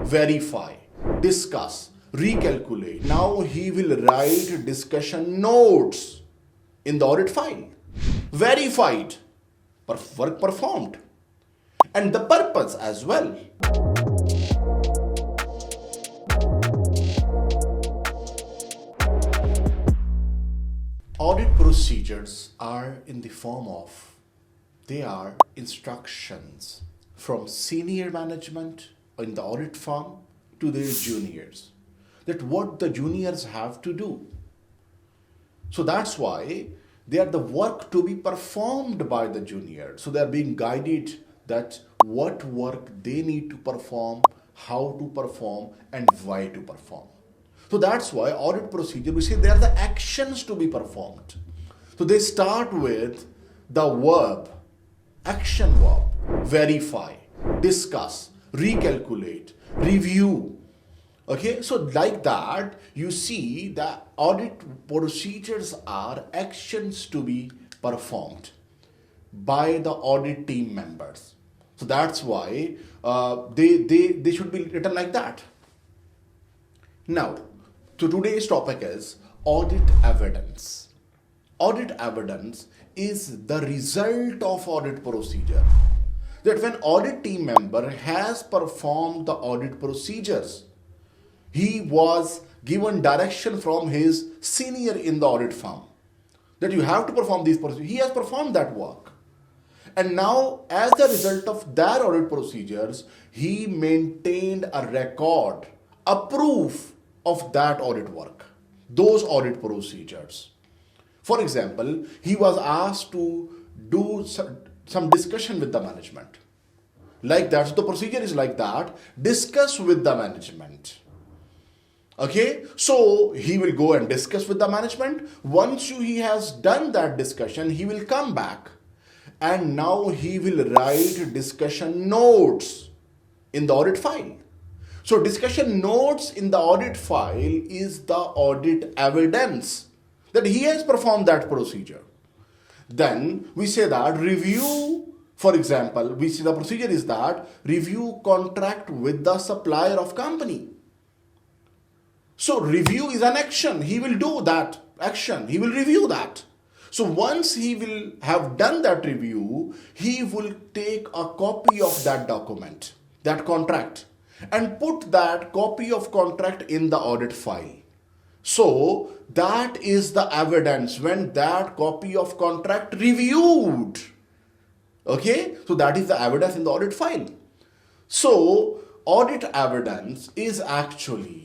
verify, discuss, recalculate. Now he will write discussion notes in the audit file. Verified, work performed, and the purpose as well. Audit procedures are in the form of, they are instructions from senior management in the audit firm to their juniors, that what the juniors have to do. So that's why they are the work to be performed by the junior. So they are being guided that what work they need to perform, how to perform, and why to perform. So that's why audit procedure, we say they are the actions to be performed. So they start with the verb, action verb, verify, discuss, recalculate, review. Okay, so like that, you see the audit procedures are actions to be performed by the audit team members. So that's why they should be written like that. Now, so today's topic is audit evidence. Audit evidence is the result of audit procedure. That when audit team member has performed the audit procedures, he was given direction from his senior in the audit firm that you have to perform these procedures. He has performed that work. And now, as the result of that audit procedures, he maintained a record, a proof of that audit work, those audit procedures. For example, he was asked to do some discussion with the management. Like that, so the procedure is like that, discuss with the management. Okay, so he will go and discuss with the management. Once he has done that discussion, he will come back and now he will write discussion notes in the audit file. So discussion notes in the audit file is the audit evidence that he has performed that procedure. Then we say that review, for example, we see the procedure is that review contract with the supplier of company. So review is an action. He will do that action. He will review that. So once he will have done that review, he will take a copy of that document, that contract, and put that copy of contract in the audit file. So that is the evidence when that copy of contract reviewed. Okay, so that is the evidence in the audit file. So audit evidence is actually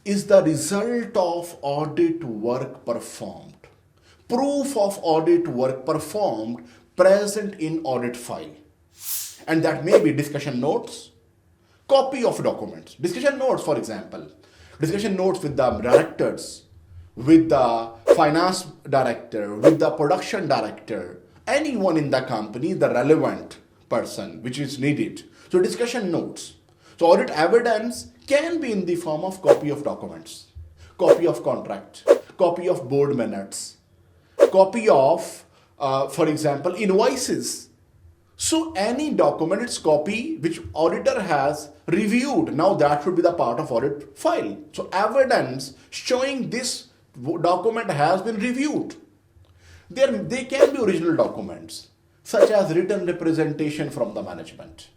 the result of audit work performed. Proof of audit work performed present in audit file. And that may be discussion notes, copy of documents. Discussion notes, for example, discussion notes with the directors, with the finance director, with the production director, anyone in the company, the relevant person which is needed. So discussion notes. So audit evidence can be in the form of copy of documents, copy of contract, copy of board minutes, copy of, for example, invoices. So any document, its copy which auditor has reviewed, now that should be the part of audit file. So evidence showing this document has been reviewed. They can be original documents, such as written representation from the management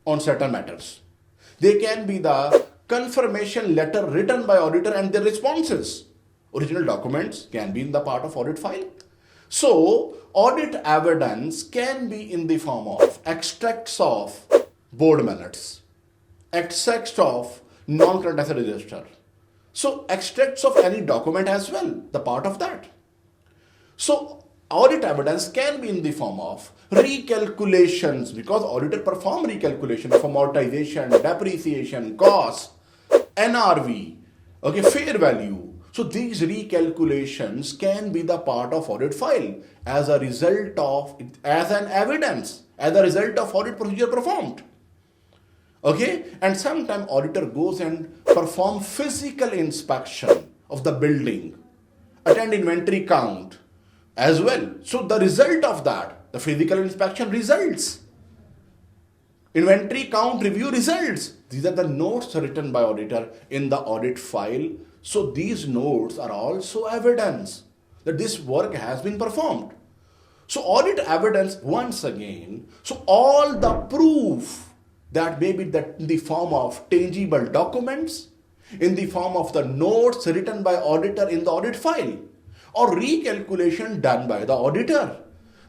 on certain matters. They can be the confirmation letter written by auditor and their responses. Original documents can be in the part of audit file. So audit evidence can be in the form of extracts of board minutes, extracts of non-current asset register. So extracts of any document as well, the part of that. So audit evidence can be in the form of recalculations, because auditor perform recalculation of amortization, depreciation, cost, NRV, okay, fair value. So these recalculations can be the part of audit file as a result of, as an evidence, as a result of audit procedure performed. Okay, and sometimes auditor goes and perform physical inspection of the building, attend inventory count as well. So the result of that, the physical inspection results Inventory count review results. These are the notes written by auditor in the audit file. So these notes are also evidence that this work has been performed. So audit evidence once again. So all the proof that may be that in the form of tangible documents, in the form of the notes written by auditor in the audit file, or recalculation done by the auditor,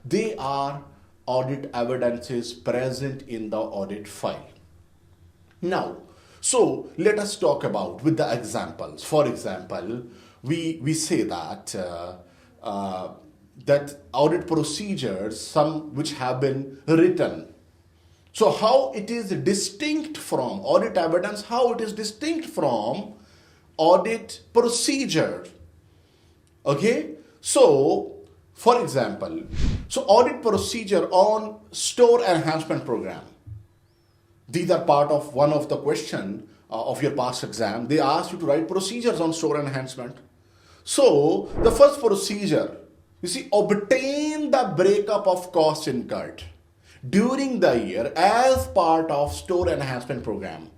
they are audit evidences present in the audit file. Now, so let us talk about with the examples. For example, we say that that audit procedures, some which have been written. So how it is distinct from audit evidence, how it is distinct from audit procedure. Okay, so for example, so audit procedure on store enhancement program. These are part of one of the question of your past exam. They asked you to write procedures on store enhancement. So the first procedure, you see, obtain the breakup of costs incurred during the year as part of store enhancement program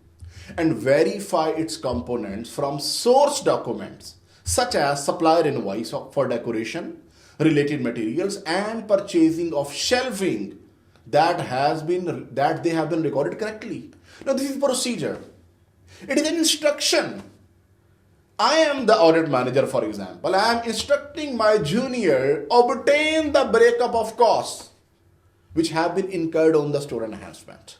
and verify its components from source documents such as supplier invoice for decoration, related materials and purchasing of shelving that they have been recorded correctly. Now this is procedure. It is an instruction. I am the audit manager, for example. I am instructing my junior obtain the breakup of costs which have been incurred on the store enhancement.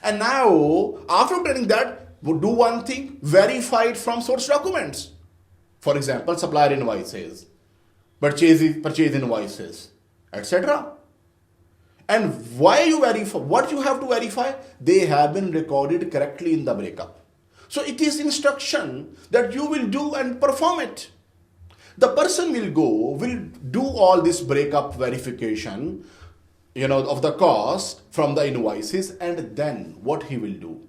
And now, after obtaining that, we'll do one thing, verify it from source documents. For example, supplier invoices, purchase invoices, etc. And why you verify? What you have to verify? They have been recorded correctly in the breakup. So it is instruction that you will do and perform it. The person will do all this breakup verification, of the cost from the invoices, and then what he will do?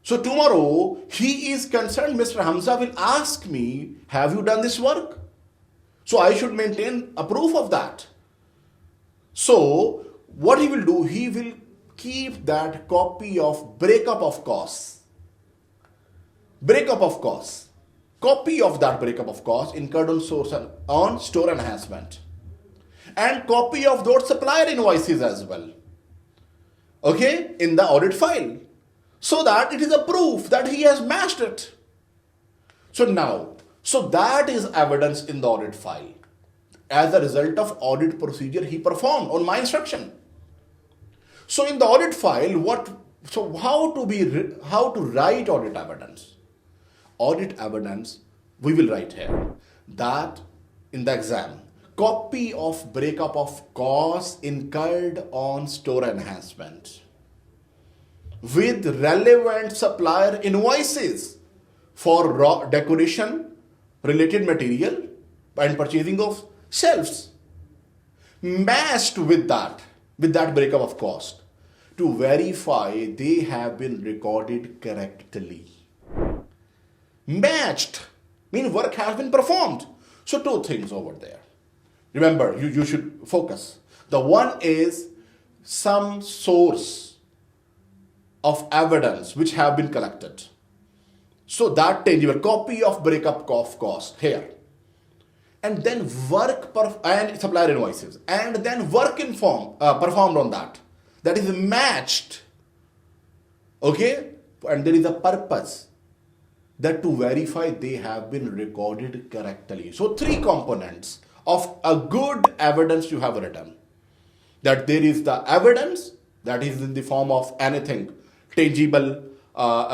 So tomorrow he is concerned, Mr. Hamzah will ask me, have you done this work? So I should maintain a proof of that. So what he will do, he will keep that copy of breakup of costs. Copy of that breakup of costs incurred on store enhancement. And copy of those supplier invoices as well. Okay, in the audit file. So that it is a proof that he has matched it. So that is evidence in the audit file. As a result of audit procedure he performed on my instruction. So in the audit file, how to write audit evidence? Audit evidence, we will write here that in the exam, copy of breakup of costs incurred on store enhancement with relevant supplier invoices for raw decoration, related material and purchasing of shelves, matched with that breakup of cost to verify they have been recorded correctly. Matched means work has been performed. So two things over there. Remember, you should focus. The one is some source of evidence which have been collected. So that tangible copy of breakup of cost here. And then and supplier invoices. And then work performed on that. That is matched. Okay? And there is a purpose. That to verify they have been recorded correctly. So three components of a good evidence you have written. That there is the evidence that is in the form of anything tangible,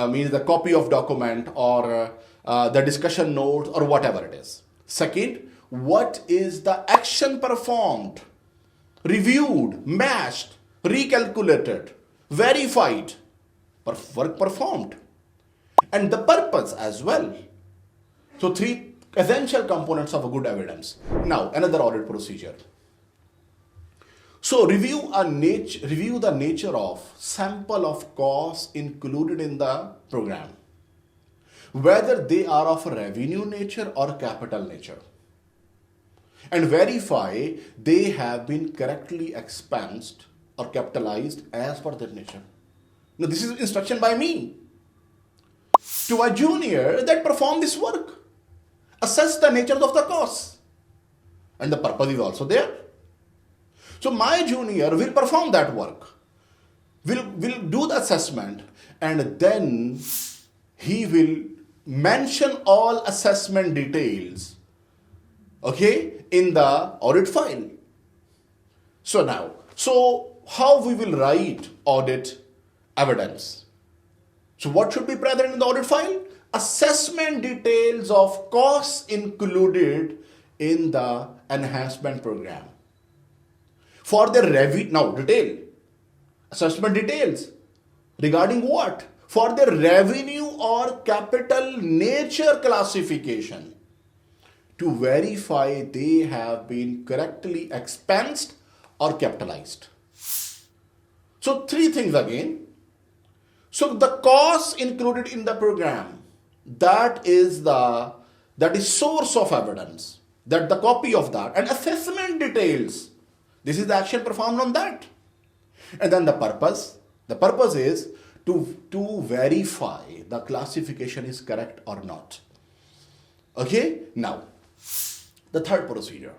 means the copy of document or the discussion notes or whatever it is. Second, what is the action performed, reviewed, matched, recalculated, verified, work performed. And the purpose as well. So three essential components of a good evidence. Now, another audit procedure. So review the nature of sample of costs included in the program. Whether they are of revenue nature or capital nature. And verify they have been correctly expensed or capitalized as per their nature. Now this is instruction by me to a junior that perform this work. Assess the nature of the cost. And the purpose is also there. So my junior will perform that work, will do the assessment, and then he will mention all assessment details, okay, in the audit file. So how we will write audit evidence? So what should be present in the audit file? Assessment details of costs included in the enhancement program. For the detail. Assessment details. Regarding what? For the revenue or capital nature classification. To verify they have been correctly expensed or capitalized. So three things again. So the costs included in the program, that is source of evidence, that the copy of that, and assessment details. This is the action performed on that. And then the purpose is to verify the classification is correct or not. Okay, now the third procedure.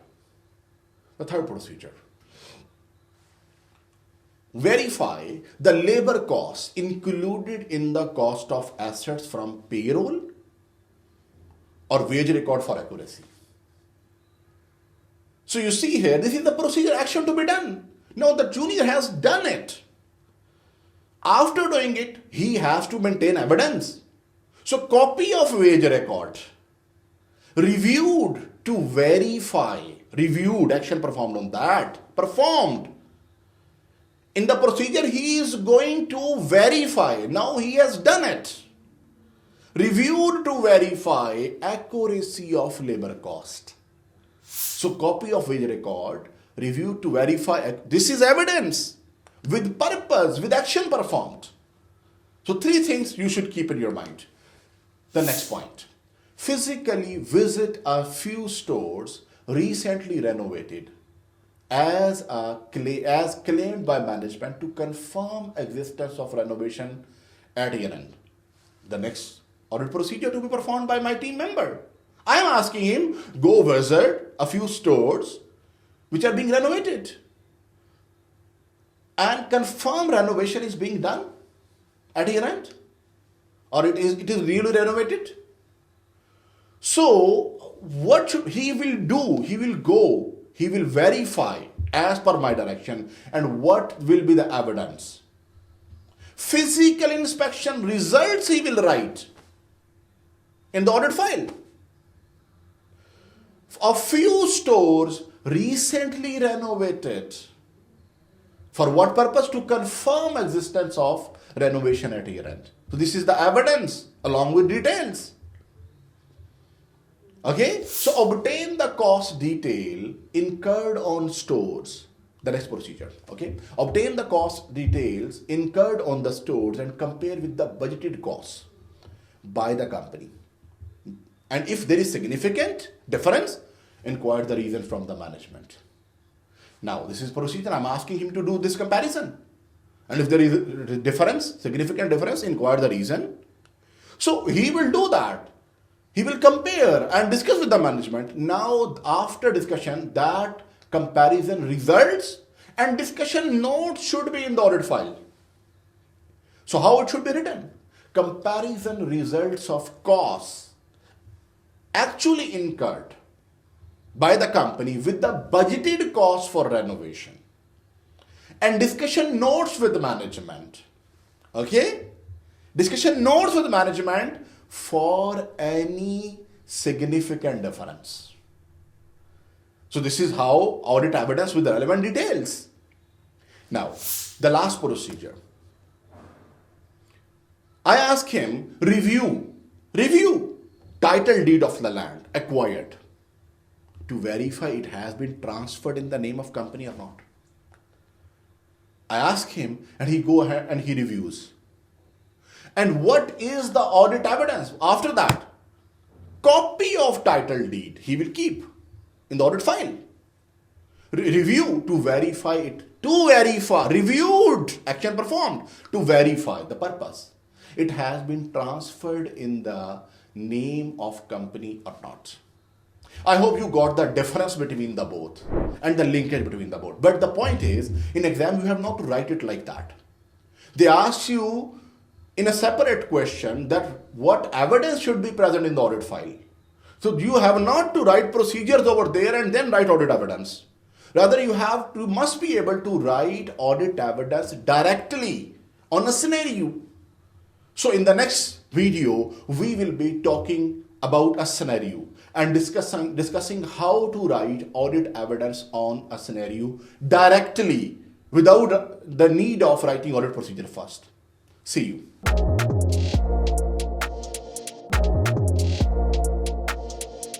Verify the labor costs included in the cost of assets from payroll or wage record for accuracy. So you see here, this is the procedure action to be done. Now the junior has done it. After doing it, he has to maintain evidence. So copy of wage record, reviewed to verify, action performed on that, performed. In the procedure, he is going to verify. Now he has done it. Reviewed to verify accuracy of labor cost. So copy of wage record, reviewed to verify. This is evidence with purpose, with action performed. So three things you should keep in your mind. The next point. Physically visit a few stores recently renovated as claimed by management to confirm existence of renovation at year end. The next audit procedure to be performed by my team member. I am asking him, go visit a few stores which are being renovated and confirm renovation is being done at year end, or it is really renovated. So what he will do? He will verify as per my direction, and what will be the evidence? Physical inspection results he will write in the audit file. A few stores recently renovated. For what purpose? To confirm existence of renovation at year end. So this is the evidence along with details. Okay, so obtain the cost detail incurred on stores. The next procedure. Okay, obtain the cost details incurred on the stores and compare with the budgeted costs by the company. And if there is significant difference, inquire the reason from the management. Now, this is procedure. I'm asking him to do this comparison. And if there is a difference, significant difference, inquire the reason. So he will do that. He will compare and discuss with the management. Now, after discussion, that comparison results and discussion notes should be in the audit file. So how it should be written? Comparison results of costs actually incurred by the company with the budgeted cost for renovation. And discussion notes with management. Okay? Discussion notes with management for any significant difference. So this is how audit evidence with the relevant details. Now, the last procedure. I ask him, review title deed of the land acquired to verify it has been transferred in the name of company or not. I ask him and he go ahead and he reviews. And what is the audit evidence? After that, copy of title deed he will keep in the audit file. Review to verify it to verify, reviewed, action performed to verify the purpose. It has been transferred in the name of company or not. I hope you got the difference between the both and the linkage between the both. But the point is, in exam, you have not to write it like that. They ask you in a separate question that what evidence should be present in the audit file. So you have not to write procedures over there and then write audit evidence. Rather, you must be able to write audit evidence directly on a scenario. So in the next video, we will be talking about a scenario and discussing how to write audit evidence on a scenario directly without the need of writing audit procedure first. See you.